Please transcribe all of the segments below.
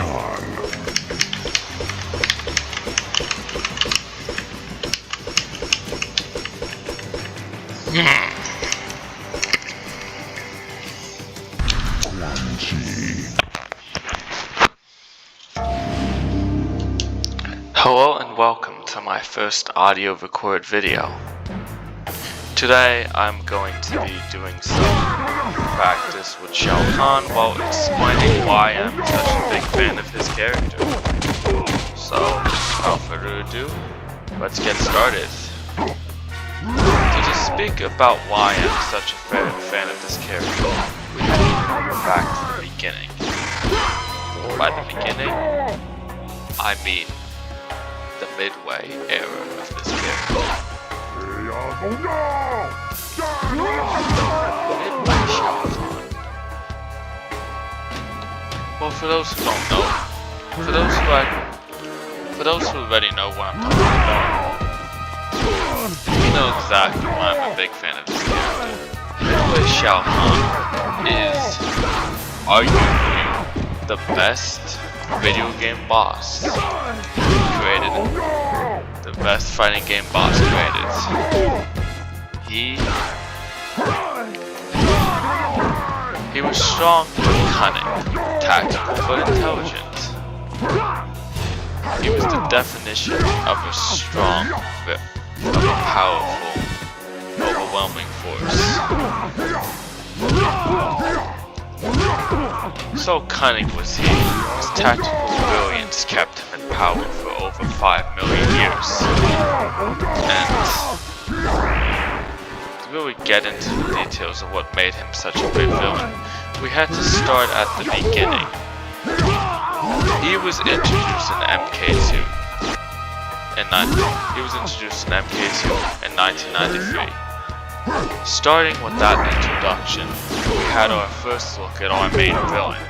Kahn. Hello and welcome to my first audio record video. Today I'm going to be doing some practice with Shao Kahn while explaining why I'm such a big fan of his character. So, without further ado, let's get started. To speak about why I'm such a fan of this character, we have to go back to the beginning. By the beginning, I mean the midway era of this character. Midway Shao Kahn. Well, for those who don't know, for those who already know what I'm talking about, you know exactly why I'm a big fan of this character. Midway Shao Kahn is arguably the best video game boss created, the best fighting game boss created. He was strong but cunning, tactical but intelligent. He was the definition of a strong, of a powerful, overwhelming force. So cunning was he, his tactical brilliance kept him in power for over 5 million years. And to really get into the details of what made him such a great villain, we had to start at the beginning. He was introduced in MK2 in 1993. Starting with that introduction, we had our first look at our main villain,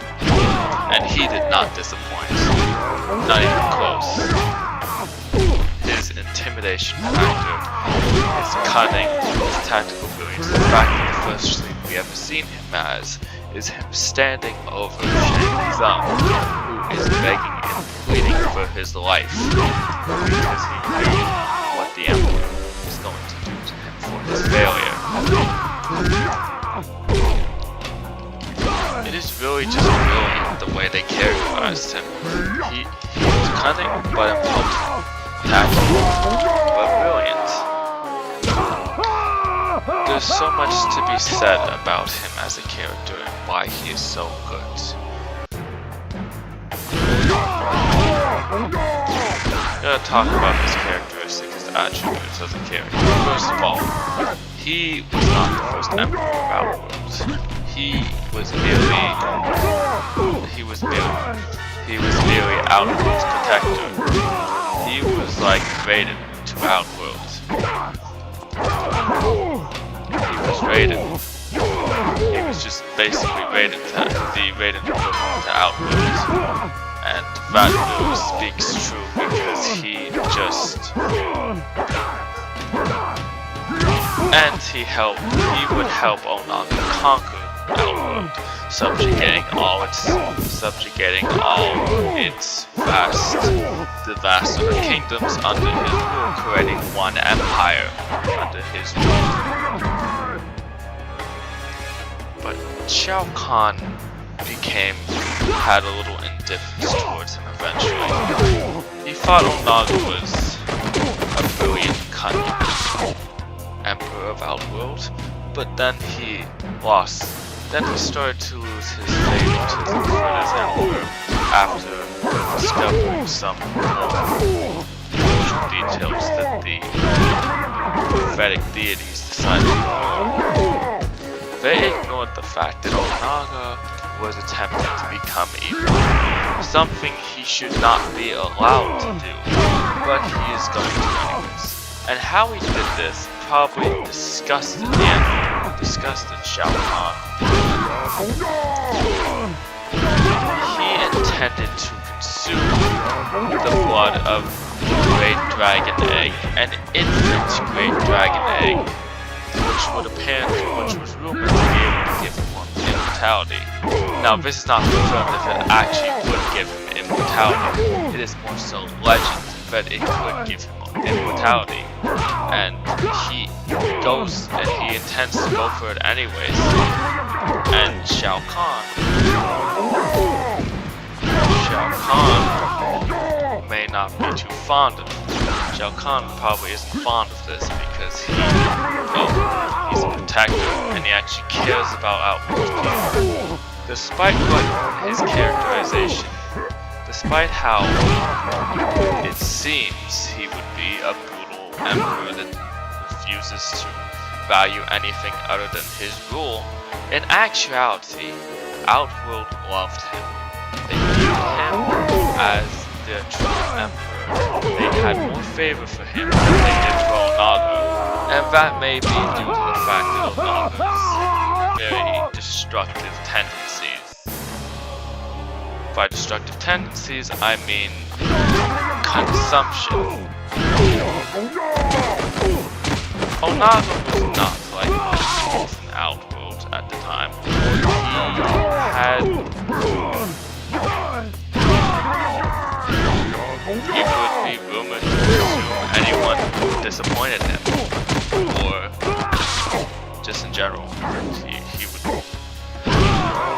and he did not disappoint, not even close. His intimidation factor, his cunning, his tactical brilliance, in fact the first thing we ever seen him as is him standing over Shang Tsung, who is begging and pleading for his life, because he knew what the Emperor was going to do to him for his failure. It is really just brilliant the way they characterized him. He was cunning but impulsive, tactical but brilliant. There's so much to be said about him as a character and why he is so good. I'm gonna talk about his characteristics, his attributes as a character. First of all, he was not the first Emperor of Outworld. He was merely Outworld's protector. He was like Raiden to Outworld. He was Raiden. He was just basically Raiden equivalent to Outworld. And that really speaks true because he would help Onaga conquer Outworld, subjugating all the vast other kingdoms under his rule, creating one empire under his rule. But Shao Kahn had a little indifference towards him eventually. He thought Onaga was a brilliant, cunning Emperor of Outworld, but then he lost. Then he started to lose his favoritism for this Emperor after discovering some crucial details that the prophetic deities decided to ignore. They ignored the fact that Onaga was attempting to become evil, something he should not be allowed to do, but he is going to anyways. And how he did this probably disgusted Shao Kahn. He intended to consume the blood of the Great Dragon Egg, an infant Great Dragon Egg, which was rumored to be able to give him immortality. Now, this is not confirmed if it actually would give him immortality. It is more so legend that it could give him immortality. And he goes and he intends to go for it anyways. And Shao Kahn may not be too fond of it. Shao Kahn probably isn't fond of this because he's a protector and he actually cares about outpost people. Despite his characterization, despite how it seems he would be a brutal emperor that refuses to value anything other than his rule, in actuality, Outworld loved him. They viewed him as their true emperor. They had more favor for him than they did for Onaga, and that may be due to the fact that Onaga's very destructive tendencies. By destructive tendencies, I mean consumption. Onaga was not like most youth in Outworld at the time. He would be rumored to pursue anyone who disappointed him, or just in general. He would.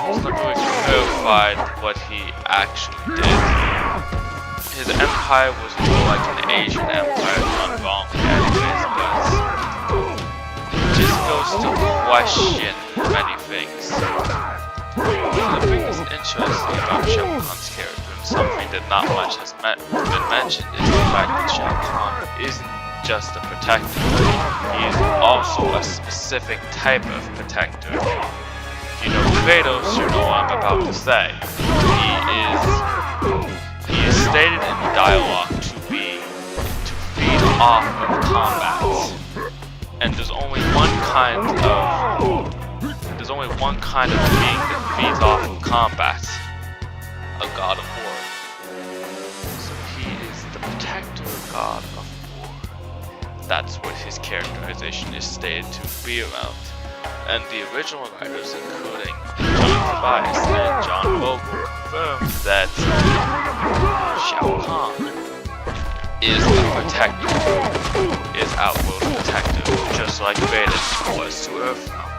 It's not really clarified what he actually did. His empire was more like an Asian empire gone wrong anyways, but it just goes to question many things. The biggest interesting about Shao Kahn's character, and something that not much has been mentioned, is the fact that Shao Kahn isn't just a protector. He is also a specific type of protector. If you know Kratos, you know what I'm about to say. He is stated in dialogue to feed off of combat. And there's only one kind of being that feeds off of combat. A god of war. So he is the protector god of war. That's what his characterization is stated to be around. And the original writers, including John Tobias and John Vogel, confirmed that Shao Kahn is the protector, is Outworld protector, just like Vader was to Earthrealm.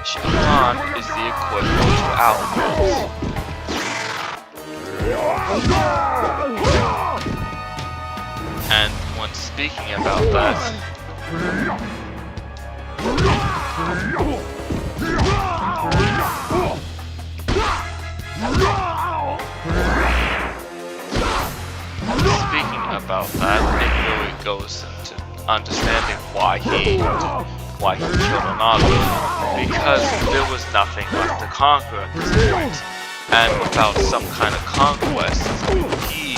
Shao Kahn is the equivalent to Outworld. And when speaking about that, it really goes into understanding why he killed Onaga, because there was nothing left to conquer at this point, and without some kind of conquest, he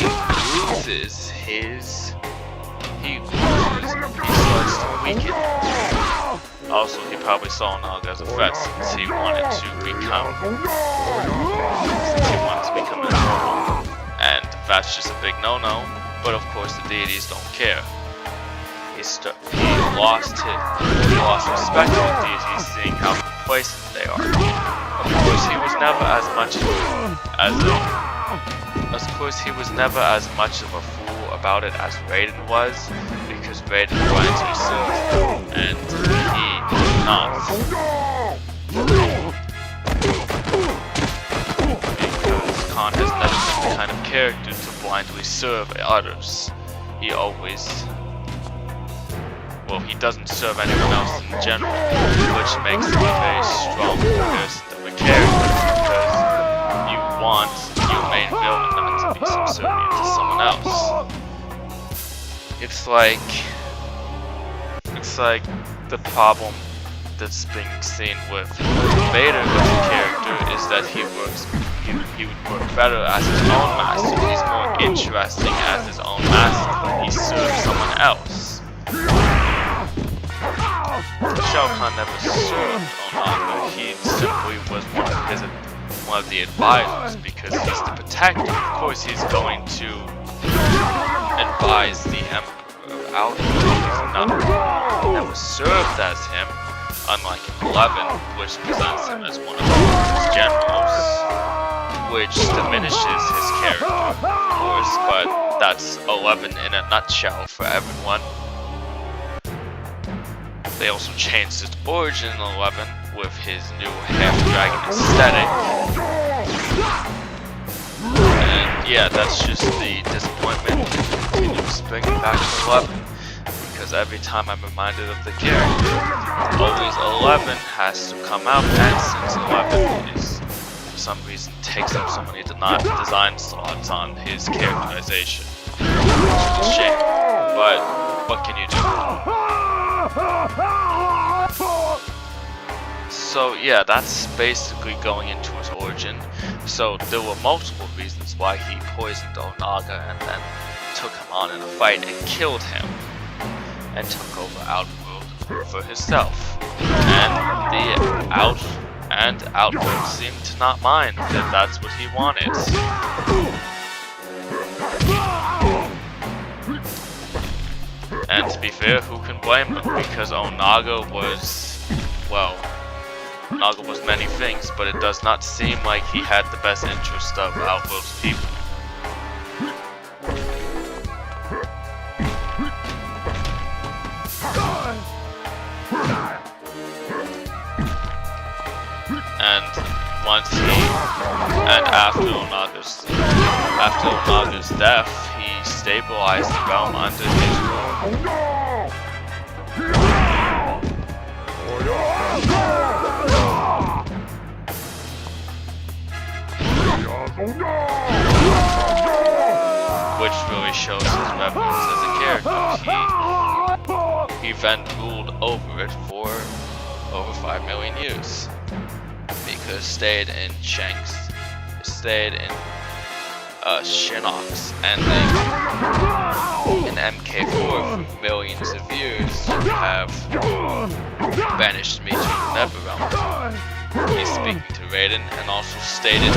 starts to weaken. Also, he probably saw Onaga as a threat since he wanted to become immortal, and that's just a big no-no. But of course, the deities don't care. He lost respect for the deities, seeing how complacent they are. Of course, he was never as much of a fool about it as Raiden was, because Raiden wanted to serve, and he did not. Because Kahn has never been the kind of character to blindly serve others. He doesn't serve anyone else in general, which makes him a very strong person of a character, because you want your main villain not to be subservient to someone else. It's like the problem that's being seen with Vader as a character is that he would work better as his own master. He's more interesting as his own master when he serves someone else. Shao Kahn never served Onaga, he simply was one of the advisors, because he's the protector. Of course he's going to advise the Emperor of Outworld. He's never served as him, unlike in 11, which presents him as one of his generals. which diminishes his character, of course, but that's 11 in a nutshell for everyone. They also changed his origin in 11 with his new half-dragon aesthetic. And yeah, that's just the disappointment that continues bringing back to 11. Because every time I'm reminded of the character, always 11 has to come out, and since 11 is, for some reason, takes up so many design slots on his characterization. Which is a shame, but what can you do? So yeah, that's basically going into his origin. So there were multiple reasons why he poisoned Onaga and then took him on in a fight and killed him, and took over Outworld for himself. And the Outworld seemed to not mind that that's what he wanted. And to be fair, who can blame him? Because Onaga was, well, Onaga was many things, but it does not seem like he had the best interest of Outworld's people. And after Onaga's death, he stabilized the realm under his rule. Which really shows his reverence as a character. He then ruled over it for over 5 million years. Because stayed in Shanks, stayed in Shinnok's ending in MK4 for millions of years, have banished me to the Netherrealm. He's speaking to Raiden, and also stated,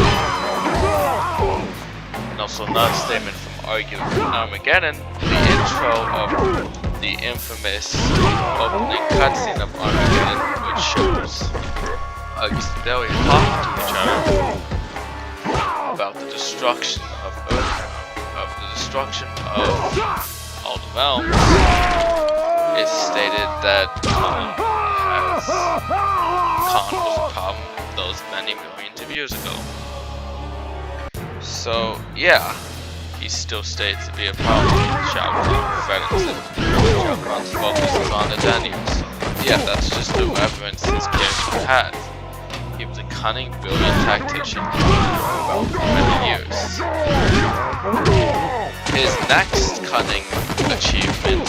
and also another statement from Armageddon, the intro of the infamous opening cutscene of Armageddon, which shows Augustin talking to each other about the destruction of Earth, of the destruction of all the realms. It's stated that Kahn was a problem those many millions of years ago. So yeah, he still states to be a problem. Shao Kahn threatens it. Shao Kahn's focus is on the Daniels. So yeah, that's just the reverence his character had. He was a cunning, brilliant tactician for many years. His next cunning achievement,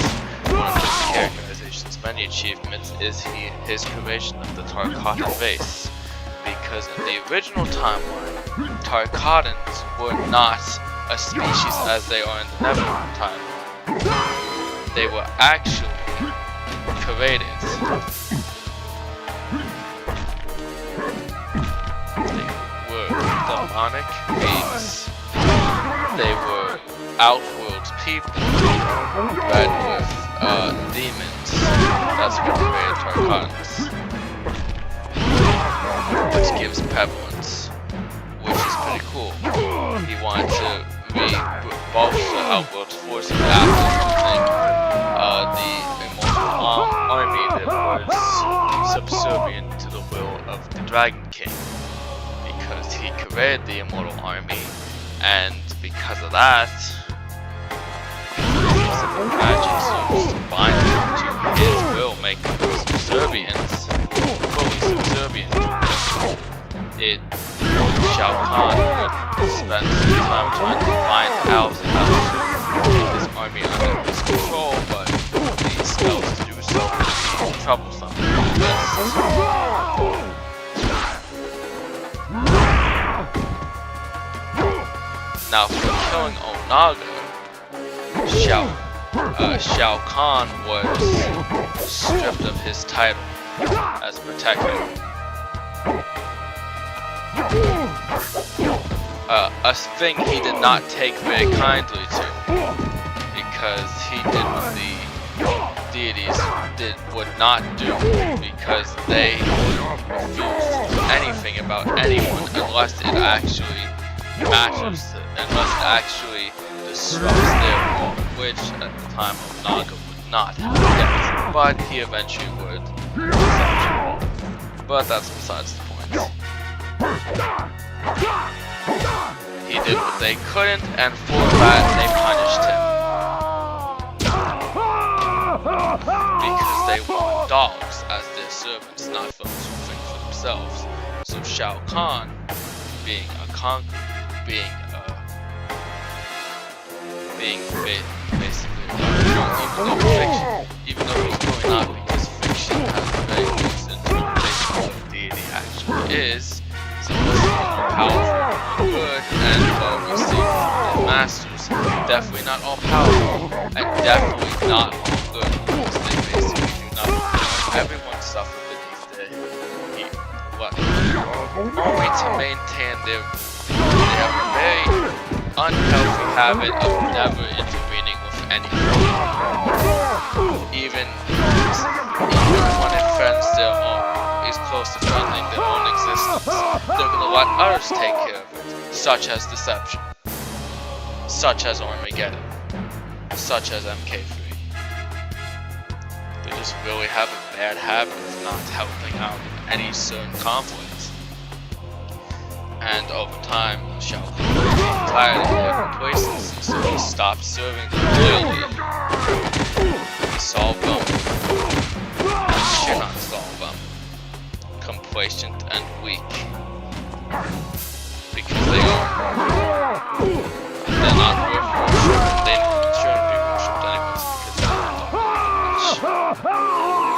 one of his characterization's many achievements, is his creation of the Tarkatan race. Because in the original timeline, Tarkatans were not a species as they are in the Neverwinter timeline. They were actually created. Demonic beings. They were Outworld people bred with demons. That's what created Tarkatans. Which gives prevalence, which is pretty cool. He wanted to bolster Outworld's forces after losing the immortal army that was subservient to the will of the Dragon King. Because he created the immortal army, and because of that, specific magics used to bind him to his will, making him fully subservient to him. Shao Kahn would spend some time trying to find out how to get his army under his control, but these spells to do so would be troublesome. Now, for killing Onaga, Shao Kahn was stripped of his title as protector. A thing he did not take very kindly to, because he did what the deities would not do, because they refused to do anything about anyone unless it actually matters and must actually disrupt their world, which at the time of Naga would not have yet, but he eventually would. But that's besides the point. He did what they couldn't, and for that they punished him. Because they want dogs as their servants, not those who think for themselves. So Shao Kahn, being a conqueror, being basically even though he's growing up, because fiction has a very loose interpretation of what deity actually is, supposed to be more powerful, more good, and well received from their masters. Definitely not all powerful, and definitely not all good, because they basically do nothing. Everyone suffered beneath their only to maintain their very unhealthy habit of never intervening with anything. Even when it threatens their own, is close to threatening their own existence, they're gonna let others take care of it, such as deception, such as Armageddon, such as MK3. They just really have a bad habit of not helping out in any certain conflict. And over time, Shao Kahn became tired of their complacency, so he stopped serving them loyally. He solved them. He should not solve them. Complacent and weak. Because they're not worth worship, and they shouldn't be worshipped anyways because they don't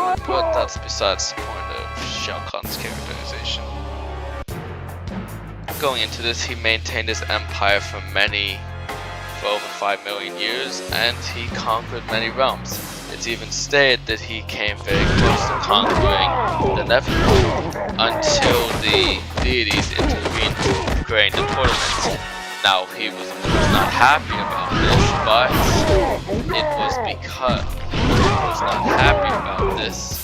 do much. But that's besides the point of Shao Kahn's characterization. Going into this, he maintained his empire for over 5 million years, and he conquered many realms. It's even stated that he came very close to conquering the Nephilim until the deities intervened to create the tournament. Now, he was of course not happy about this, but it was because he was not happy about this,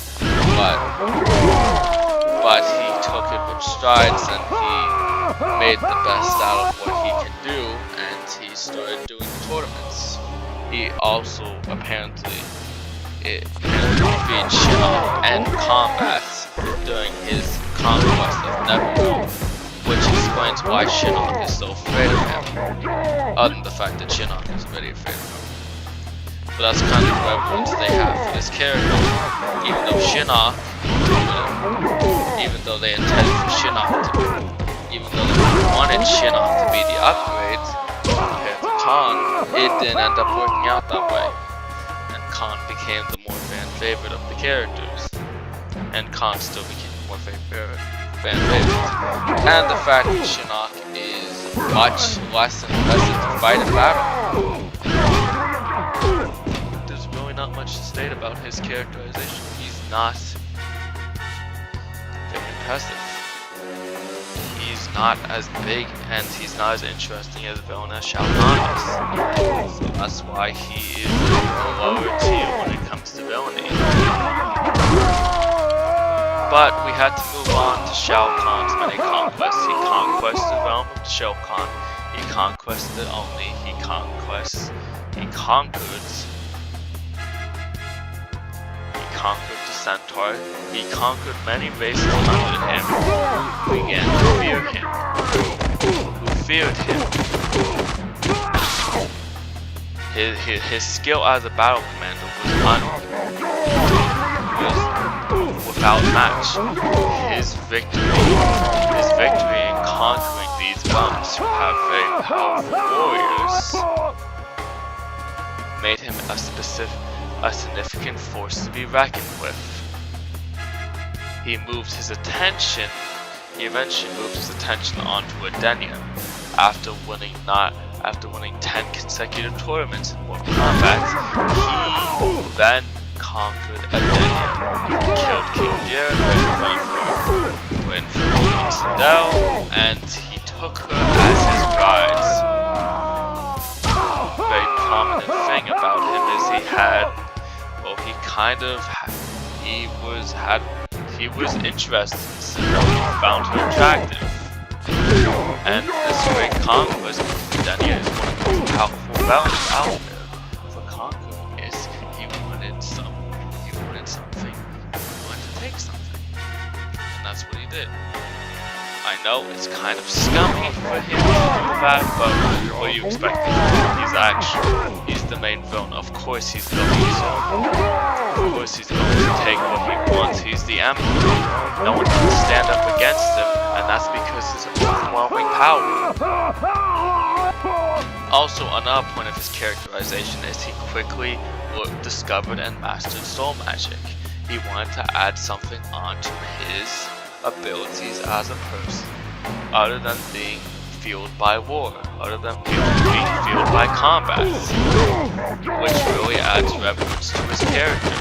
but he took it with strides, and he made the best out of what he can do, and he started doing tournaments. He also apparently defeated Shinnok and combat during his conquest of Nebula, which explains why Shinnok is so afraid of him, other than the fact that Shinnok is very afraid of him. But that's kind of the reverence they have for this character, even though Shinnok, even though they intended for Shinnok to be, even though they wanted Shinnok to be the upgrade compared to Kahn, it didn't end up working out that way. And Kahn became the more fan favorite of the characters. And Kahn still became the more fan favorite. And the fact that Shinnok is much less impressive to fight in battle. There's really not much to state about his characterization. He's not very impressive. He's not as big and he's not as interesting as villain as Shao Kahn is. So that's why he is a lower tier when it comes to villainy. But we had to move on to Shao Kahn's many conquests. He conquests the realm of Shao Kahn. He conquested only. He conquered the Centaur. He conquered many races under him who began to fear him. Who feared him. His skill as a battle commander was without match. His victory in conquering these realms who have very powerful warriors made him a significant force to be reckoned with. He eventually moved his attention onto Edenia after winning 10 consecutive tournaments in Mortal Kombat. He then conquered Edenia, killed King Jericho, went for King Sindel, and he took her as his bride. A very prominent thing about him is he was interested in Sindel. He found her attractive. And this great conquest, Daniel is one of the most powerful values out there for conquering. Is he wanted something, he wanted to take something, and that's what he did. I know it's kind of scummy for him to do that, but what do you expect? He's the main villain. Of course he's going to take what he wants. He's the emperor. No one can stand up against him, and that's because his overwhelming power. Also, another point of his characterization is he quickly discovered and mastered soul magic. He wanted to add something onto his abilities as a person, other than being fueled by war, other than being fueled by combat, which really adds reverence to his character.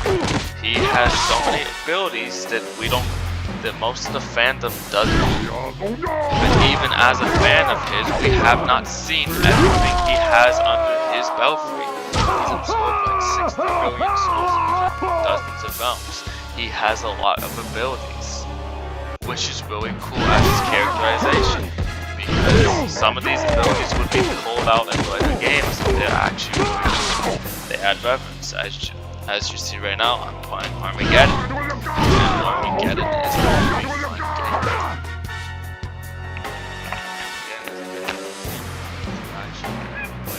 He has so many abilities that most of the fandom doesn't. But even as a fan of his, we have not seen everything he has under his belfry. He's absorbed like 60 billion souls in dozens of realms. He has a lot of abilities, which is really cool as his characterization, because some of these abilities would be pulled out in later games, but they're actually really cool. They add reverence. As you see right now, I'm playing Armageddon, and Armageddon is a really fun game.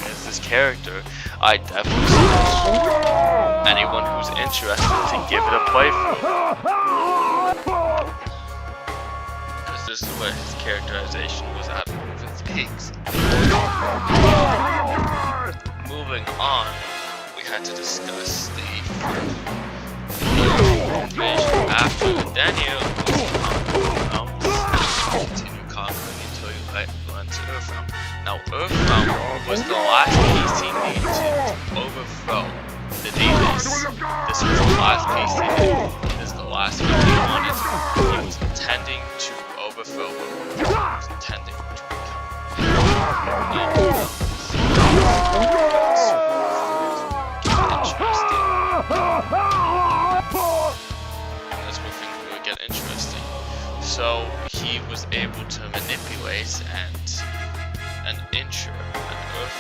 As this character, I definitely suggest anyone who's interested to give it a playthrough. This is where his characterization was at one of its peaks. Moving on, we had to discuss the invasion after Daniel continue conquering until you went to Earthrealm. Now Earthrealm was the last piece he needed to overthrow the demons. This was the last piece he needed. This is the last thing he wanted. He was intending to overthrow what he was intending to become. Interesting. That's where things really get interesting. So he was able to manipulate and ensure an earth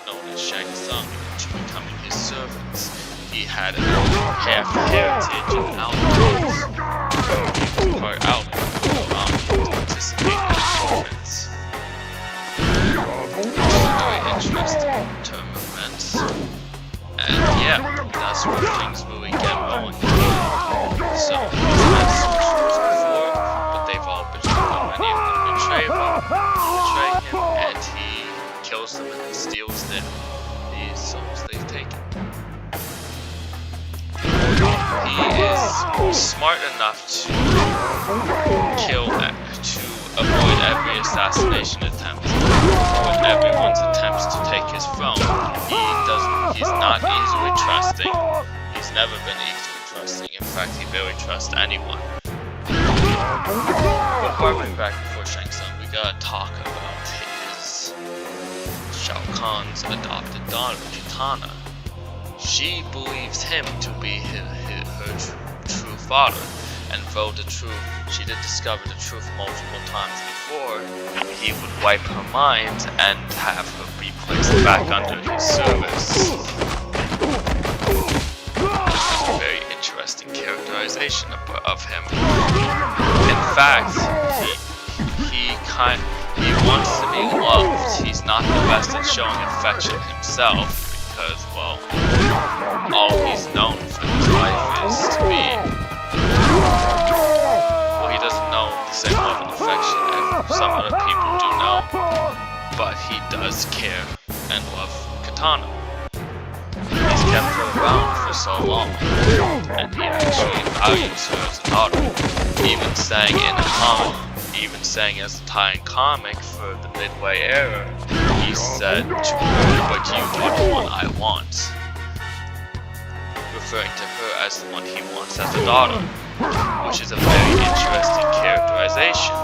known as Shang Tsung into becoming his servants. He had a half heritage and outlaws. He was part outlaw. Very interesting turn of events, and yeah, that's where things really get rolling. So he's had some shows before, but they've all betrayed him. Many of them betray him, and he kills them and then steals the souls they've taken. He is smart enough to avoid every assassination attempt, avoid everyone's attempts to take his throne. He's not easily trusting. He's never been easily trusting. In fact, he barely trusts anyone. But harking back before Shang Tsung, we gotta talk about his Shao Kahn's adopted daughter, Kitana. She believes him to be her true father. And though she did discover the truth multiple times before, he would wipe her mind and have her be placed back under his service. That's a very interesting characterization of him. In fact, he wants to be loved. He's not the best at showing affection himself because, well, all he's known for his life is to be. Well, he doesn't know the same love and affection as some other people do know, but he does care and love Kitana. He's kept her around for so long, and he actually values her as a daughter, even saying as a tie-in comic for the Midway era, he said to her, "But you are the one I want," referring to her as the one he wants as a daughter, which is a very interesting characterization.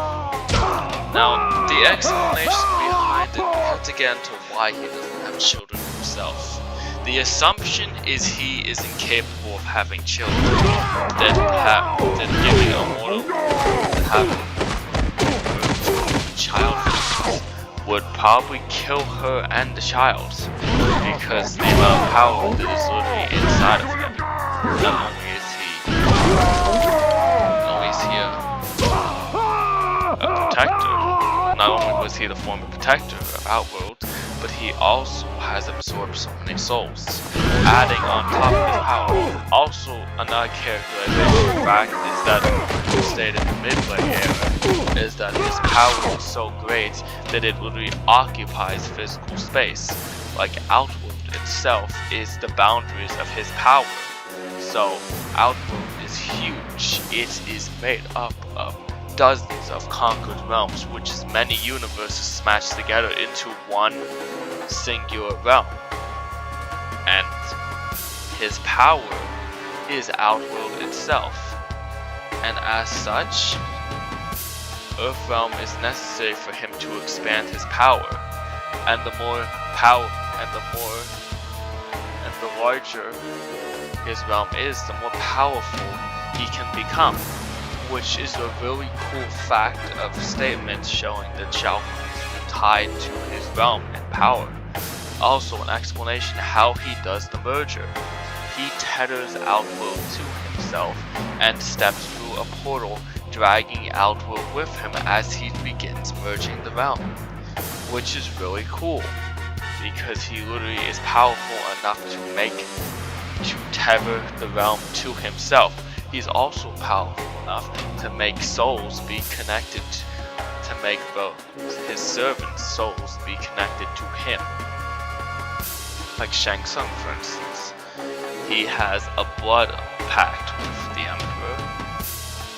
Now, the explanation behind it, we have to get into why he doesn't have children himself. The assumption is he is incapable of having children, that giving a mortal having a child would probably kill her and the child, because the amount of power that is literally inside of him. Not only is he a protector, not only was he the former protector of Outworld, but he also has absorbed so many souls, adding on top of his power. Also, another characterization fact is that, stated in the Midway era, is that his power is so great that it literally occupies physical space. Like Outworld itself is the boundaries of his power. So Outworld is huge. It is made up of dozens of conquered realms, which is many universes smashed together into one singular realm. And his power is Outworld itself. And as such, Earthrealm is necessary for him to expand his power. And the more power and the larger his realm is, the more powerful he can become. Which is a really cool fact of statement showing that Shao Kahn is tied to his realm and power. Also an explanation how he does the merger. He tethers Outworld to himself and steps through a portal, dragging Outworld with him as he begins merging the realm. Which is really cool, because he literally is powerful enough to tether the realm to himself. He's also powerful enough to make souls be connected, to make his servants' souls be connected to him. Like Shang Tsung, for instance. He has a blood pact with the Emperor.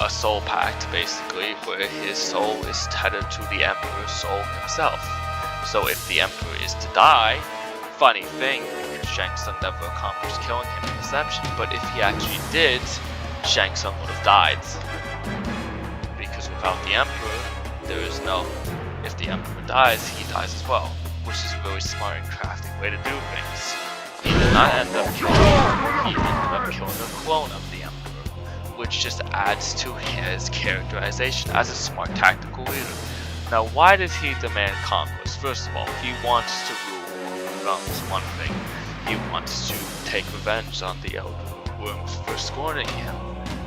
A soul pact, basically, where his soul is tethered to the Emperor's soul himself. So if the Emperor is to die, funny thing, because Shang Tsung never accomplished killing him in Deception, but if he actually did, Shang Tsung would have died. Because without the Emperor, there is no... If the Emperor dies, he dies as well. Which is a really smart and crafty way to do things. He did not end up killing him, he ended up killing a clone of the Emperor. Which just adds to his characterization as a smart tactical leader. Now why does he demand conquest? First of all, he wants to rule the realms, one thing. He wants to take revenge on the Elder Worms for scorning him,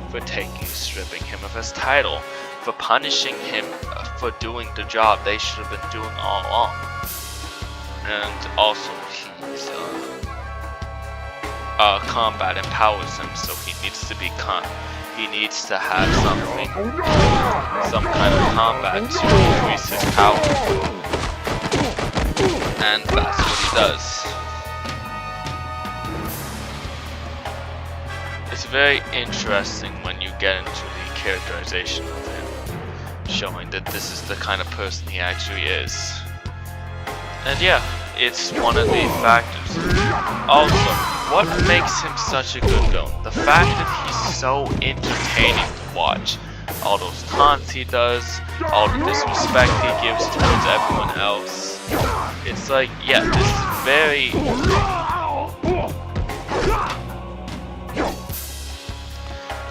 for stripping him of his title, for punishing him for doing the job they should have been doing all along. And also he's combat empowers him, so he needs to be he needs to have some kind of combat to increase his power. And that's what he does. It's very interesting when you get into the characterization of him, showing that this is the kind of person he actually is. And yeah, it's one of the factors. Also, what makes him such a good villain? The fact that he's so entertaining to watch. All those taunts he does, all the disrespect he gives towards everyone else. It's like, yeah, this is very...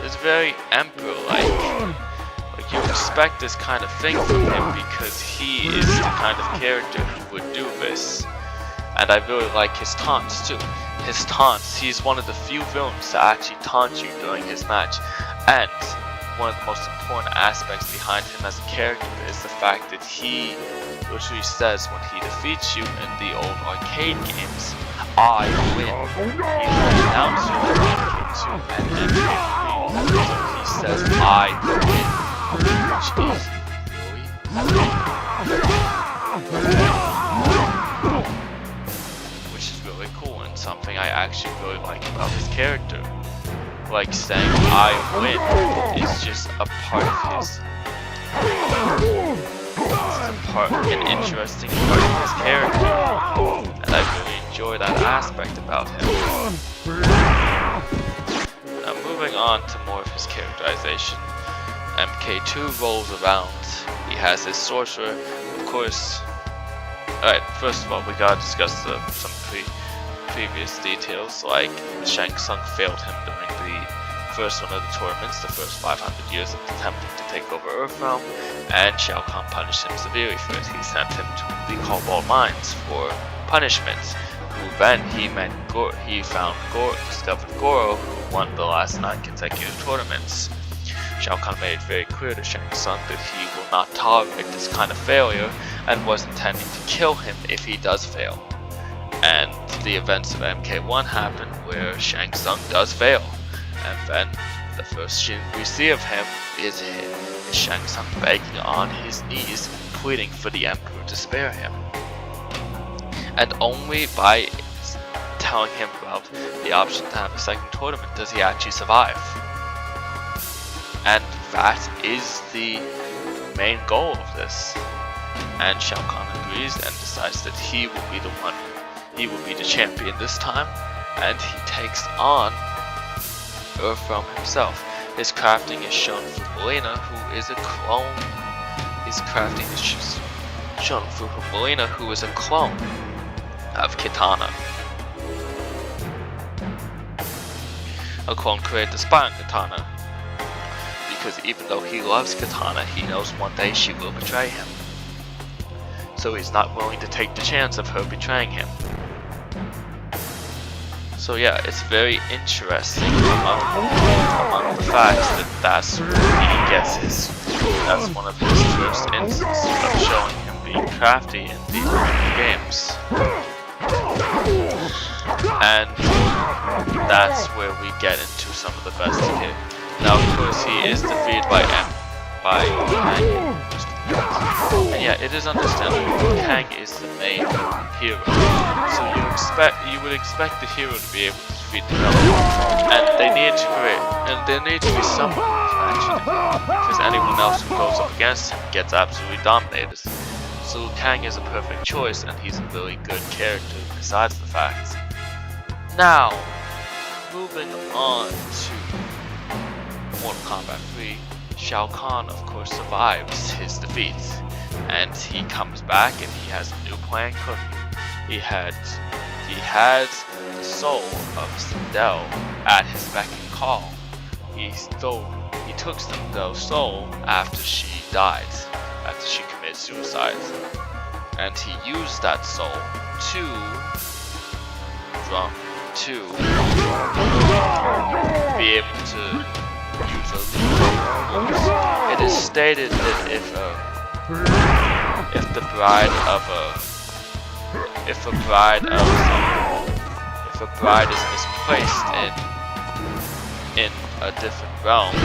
It's very Emperor-like. Like, you expect this kind of thing from him because he is the kind of character who would do this. And I really like his taunts too. His taunts, he's one of the few villains to actually taunt you during his match. And one of the most important aspects behind him as a character is the fact that he literally says when he defeats you in the old arcade games, I win. He announces you and then he says, I win. Which is really cool and something I actually really like about his character. Like saying I win is just a part of his, an interesting part of his character, and I really enjoy that aspect about him. Now moving on to more of his characterization, MK2 rolls around. He has his sorcerer, of course. Alright, first of all we gotta discuss some previous details, like Shang Tsung failed him during the first one of the tournaments, the first 500 years of attempting to take over Earthrealm, and Shao Kahn punished him severely for it. He sent him to the Cobalt Mines for punishment. Then he found discovered Goro, who won the last 9 consecutive tournaments. Shao Kahn made it very clear to Shang Tsung that he will not tolerate this kind of failure and was intending to kill him if he does fail. And the events of MK1 happen where Shang Tsung does fail, and then the first scene we see of him is Shang Tsung begging on his knees, pleading for the Emperor to spare him. And only by telling him about the option to have a second tournament does he actually survive. And that is the main goal of this. And Shao Kahn agrees and decides that he will be the one, he will be the champion this time, and he takes on Earthrealm himself. His crafting is shown through Melina, who is a clone. His crafting is shown through Melina, who is a clone of Kitana. A clone created to spy on Kitana, because even though he loves Kitana, he knows one day she will betray him. So he's not willing to take the chance of her betraying him. So yeah, it's very interesting among the facts that that's one of his first instances of showing him being crafty in the games. And that's where we get into some of the best here. Now of course he is defeated by Kang. And yeah, it is understandable. Kang is the main hero, so you would expect the hero to be able to defeat the villain. And there needs to be someone actually, because anyone else who goes up against him gets absolutely dominated. So Kang is a perfect choice, and he's a really good character besides the fact. Now, moving on to Mortal Kombat 3, Shao Kahn of course survives his defeat, and he comes back and he has a new plan cooking. He had the soul of Sindel at his beck and call. He took Sindel's soul after she died, after she committed suicide, and he used that soul to be able to use a loop. It is stated that if a bride is misplaced in a different realm, the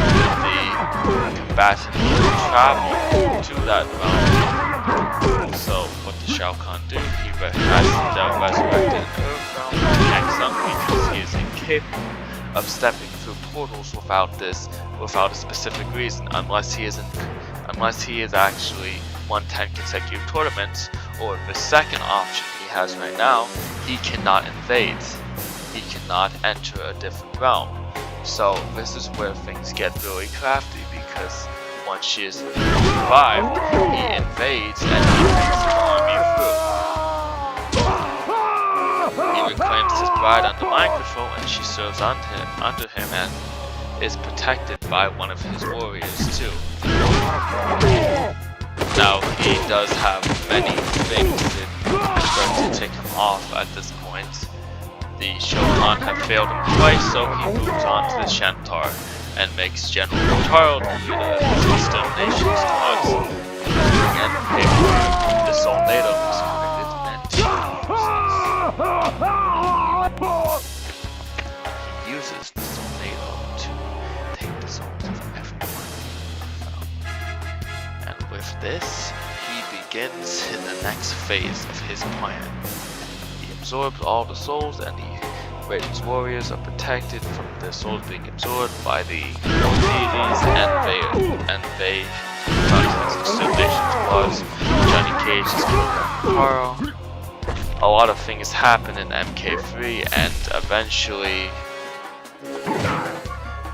combatant can travel to that realm. So what does Shao Kahn do? He has Sindel resurrected in Earthrealm and Shang Tsung, because he is incapable of stepping through portals without a specific reason, unless he is actually won 10 consecutive tournaments, or the second option he has right now, he cannot invade. He cannot enter a different realm. So this is where things get really crafty, because once she is revived, he invades and he takes his army through. He reclaims his bride under mind control, and she serves under him and is protected by one of his warriors too. Now he does have many things that start to tick him off at this point. The Shao Kahn have failed him twice, so he moves on to the Shantar and makes General Taro the leader of his extermination squads. And the Soulnado is created, and he uses the Soulnado to take the souls of everyone. And with this, he begins the next phase of his plan. He absorbs all the souls, and Raiden's warriors are protected from their souls being absorbed by the deities, and they contact extermination squads. Johnny Cage is killed by Carl. A lot of things happen in MK3, and eventually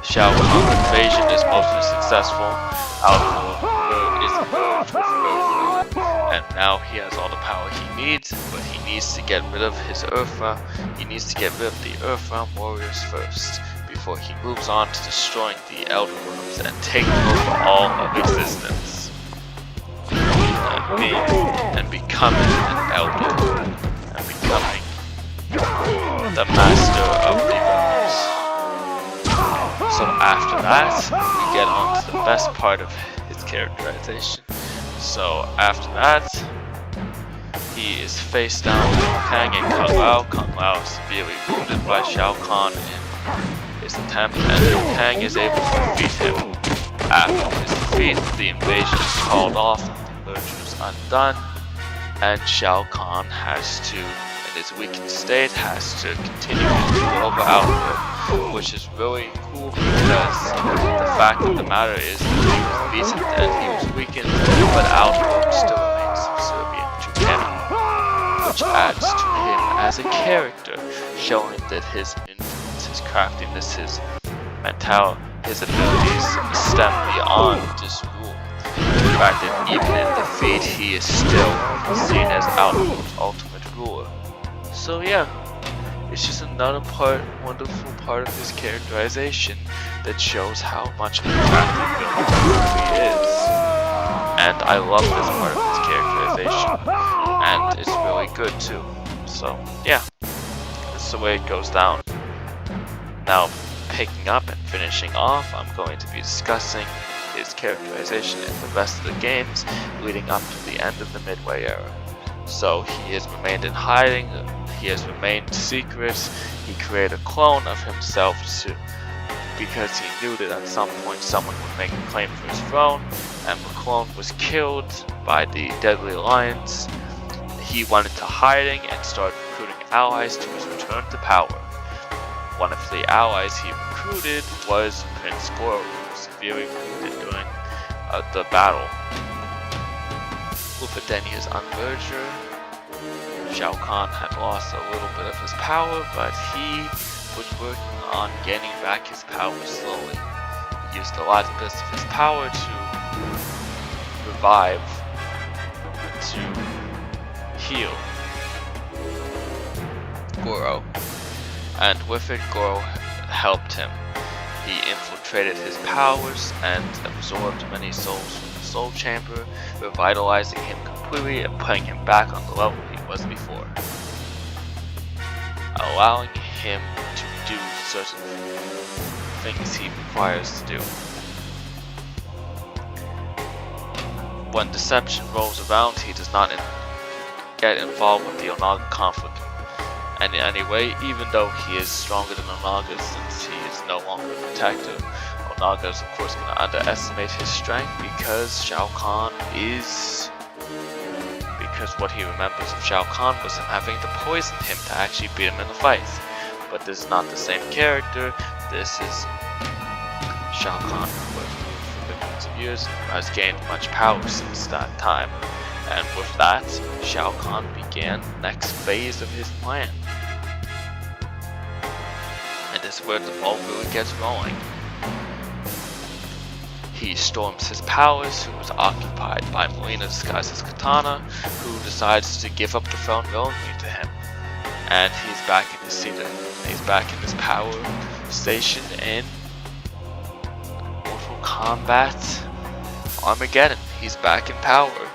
Shao Kahn's invasion is mostly successful. Alpha is merged with Earthrealm, and now he has all the power he needs, but he needs to get rid of his Earthrealm. He needs to get rid of the Earthrealm warriors first, before he moves on to destroying the Elder Worlds and taking over all of existence. And becoming an Elder. And becoming the Master of the Realms. So after that, we get on to the best part of his characterization. So after that, he is face down with Kang and Kung Lao. Kung Lao is severely wounded by Shao Kahn in his attempt, and Kang is able to defeat him. After his defeat, the invasion is called off, the merger is undone, and Shao Kahn has to, in his weakened state, has to continue his rule over Outworld, which is really cool because the fact of the matter is that he was beaten and he was weakened, but Outworld still remains subservient to him, which adds to him as a character, showing that his influence, his craftiness, his mentality, his abilities stem beyond this rule. The fact that even in defeat, he is still seen as Outworld's ultimate ruler. So yeah, it's just another wonderful part of his characterization that shows how much of a crafty villain he is. And I love this part of his characterization, and it's really good too. So yeah, this is the way it goes down. Now, picking up and finishing off, I'm going to be discussing his characterization in the rest of the games leading up to the end of the Midway era. So he has remained in hiding, he has remained secret, he created a clone of himself because he knew that at some point someone would make a claim for his throne, and the clone was killed by the Deadly Alliance. He went into hiding and started recruiting allies to his return to power. One of the allies he recruited was Prince Goro, who was severely wounded during the battle. With Edenia's unmerger, Shao Kahn had lost a little bit of his power, but he was working on gaining back his power slowly. He used a lot of bits of his power to revive, to heal Goro. And with it, Goro helped him. He infiltrated his powers and absorbed many souls from the Soul Chamber, revitalizing him completely and putting him back on the level he was before, allowing him to do certain things he requires to do. When Deception rolls around, he does not get involved with the Onaga conflict in any way, even though he is stronger than Onaga since he is no longer a protector. Onaga is of course going to underestimate his strength because what he remembers of Shao Kahn was him having to poison him to actually beat him in the fight. But this is not the same character. This is Shao Kahn, who was moved for millions of years and has gained much power since that time. And with that, Shao Kahn began the next phase of his plan. And this is where the ball really gets rolling. He storms his palace, who was occupied by Melina disguised as Katana, who decides to give up the throne willingly to him. And he's back in his seat, he's back in his power station in Mortal Kombat Armageddon. He's back in power,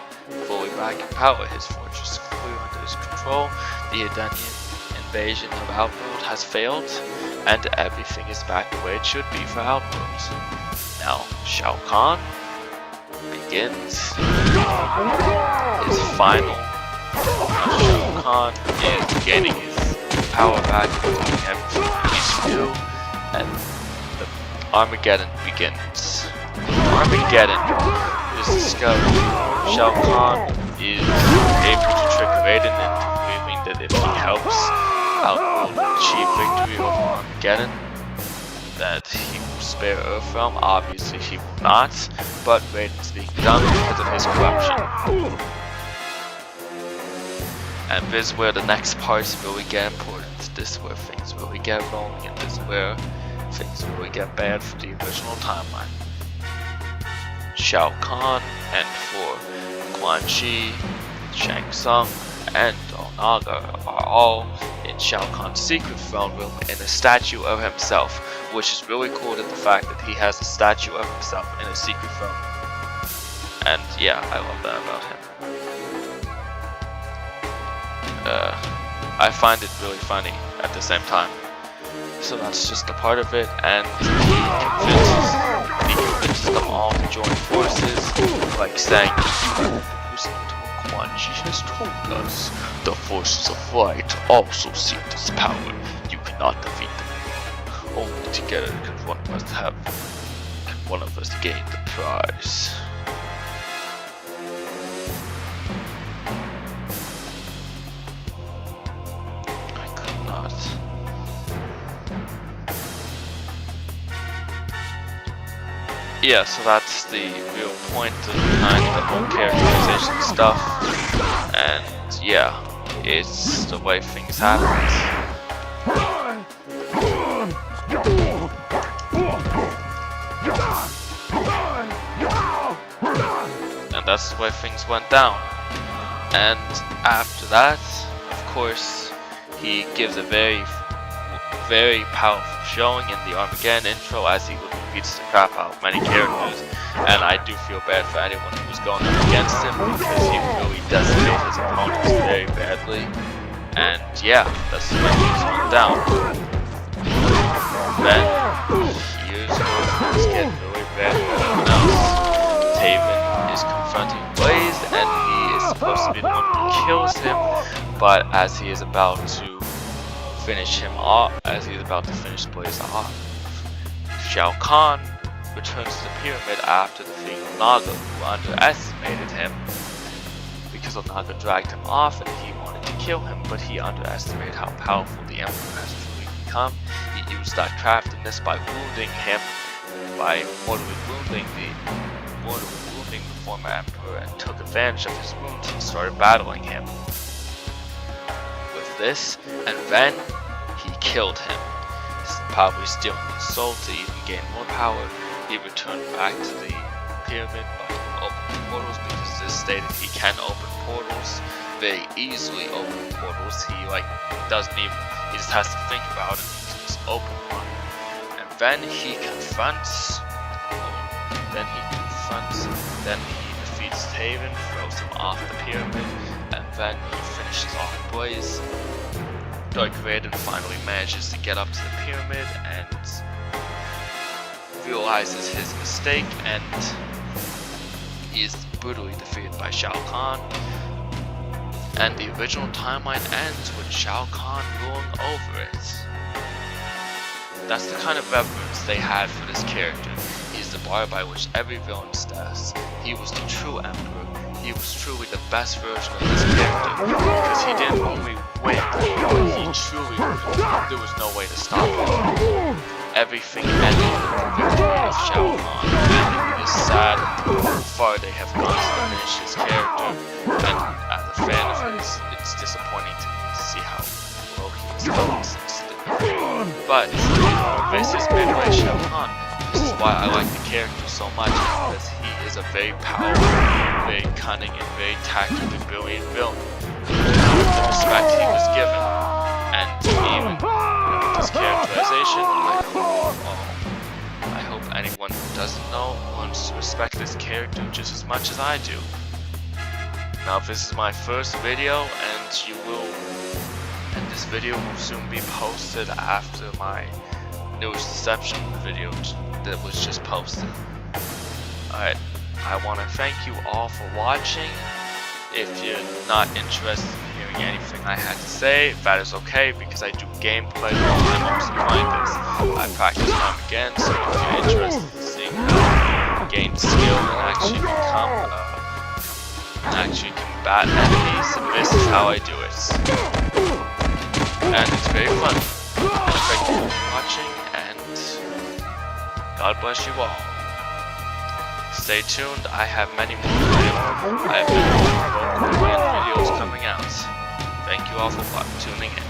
fully back in power. His fortress is completely under his control. The Edenian invasion of Outworld has failed, and everything is back the way it should be for Outworld. Now, Shao Kahn begins his final. Shao Kahn is gaining his power back, doing everything he needs to do, and the Armageddon begins. Armageddon is discovered. Shao Kahn is able to trick Raiden into believing that if he helps Outworld achieve victory over Armageddon, that he will spare Earthrealm. Obviously he will not, but Raiden's being done because of his corruption. And this is where the next parts really get important. This is where things really get rolling, and this is where things really get bad for the original timeline. Shao Kahn and for Quan Chi, Shang Tsung, and Onaga are all in Shao Kahn's secret throne room in a statue of himself, which is really cool, to the fact that he has a statue of himself in a secret phone. And yeah, I love that about him. I find it really funny at the same time. So that's just a part of it, and he convinces them all to join forces, like saying, Quan Chi has told us the forces of light also seek this power. You cannot defeat them. Only together can one of us gain the prize. I could not. Yeah, so that's the real point behind the whole characterization stuff, and yeah, it's the way things happen. And that's the way things went down. And after that, of course, he gives a very powerful showing in the Armageddon intro as he beats the crap out of many characters, and I do feel bad for anyone who's going up against him because he really decimates his opponents very badly. And yeah, that's the way things went down. Then here's where things get really bad for everyone else. Taven is confronting Blaze, and he is supposed to be the one who kills him, but as he is about to finish Blaze off, Shao Kahn returns to the pyramid after defeating Naga, who underestimated him because Naga dragged him off and he wanted to kill him, but he underestimated how powerful the Emperor has truly become. He used that craftiness by wounding him, by mortally wounding the former Emperor, and took advantage of his wounds and started battling him with this, and then he killed him, probably stealing his soul to even gain more power. He returned back to the pyramid by opening portals, because this stated he can open portals, very easily open portals. He he just has to think about it, he can just open one. And then he confronts, then he defeats Taven, throws him off the pyramid, and then he finishes off Blaze. Dark Raiden finally manages to get up to the pyramid and realizes his mistake, and he is brutally defeated by Shao Kahn. And the original timeline ends with Shao Kahn ruling over it. That's the kind of reverence they had for this character. He's the bar by which every villain stands. He was the true Emperor. He was truly the best version of this character, because he didn't only win, but he truly, there was no way to stop him. Everything ended with the victory of Shao Kahn, and it is sad how far they have gone to diminish his character, and as a fan of his, it's disappointing to me to see how low he has gone since then. But this is midway Shao Kahn. This is why I like the character so much, because he is a very powerful, very cunning, and very tactically brilliant villain. The respect he was given, and even with this characterization, I hope anyone who doesn't know learns to respect this character just as much as I do. Now, this is my first video, and this video will soon be posted after my newest Deception video that was just posted. Alright, I want to thank you all for watching. If you're not interested in hearing anything I had to say, that is okay, because I do gameplay while I'm also playing this. I practice time again, so if you're interested in seeing how gain skill and actually combat enemies, this is how I do it. And it's very fun. Thank you for watching, and God bless you all. Stay tuned, I have many more videos coming out. Thank you all for tuning in.